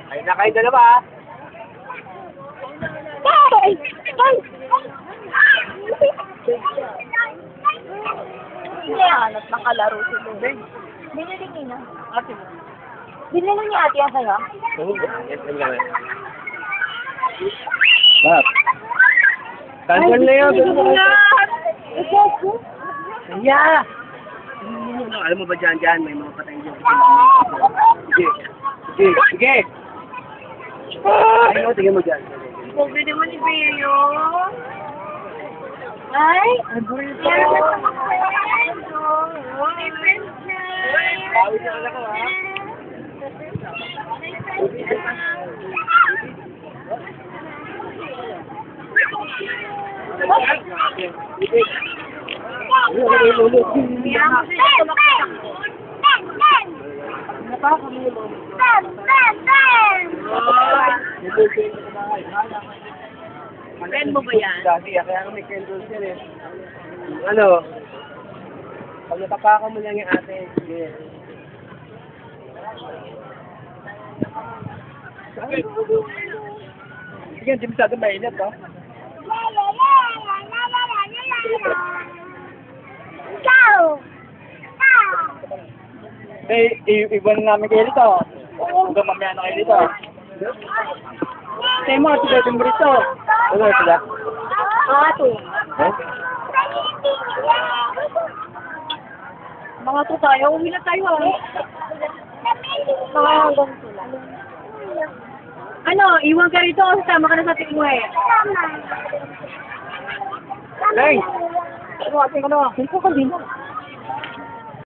Ay, nakain dalawa ah. Ay! Ay! Hanap ng kalaro si Lulu. Binili niya na. Ate. Binili niya ate yan sa'yo? Oo. Yes, I'm gonna. Bap. Cancel na yun. Yeah. Alam mo ba dyan, may mga patay dyan. Sige. Sige. Sige. Ay, no, tingin mo dyan. Pobre naman ni Beo. Ay! Pawis na lang ako, ha? Ben mo ba yan? Dati, kaya kami candles yan eh. Ano? Pag natapakan mo lang yung ate. Sige. Sige, hindi masyado mainit, ha? Eh, iwan namin kayo dito. Hanggang mamaya na kayo dito. Say mo, sige, mo dito. Ano sila? Ato. Eh? Mga to tayo, uwi na tayo ah. Mga ganito lang. Ano, iwan ka rito o sama ka na sa tingwe? Hey! Ano, ating ka na? Ito ka din.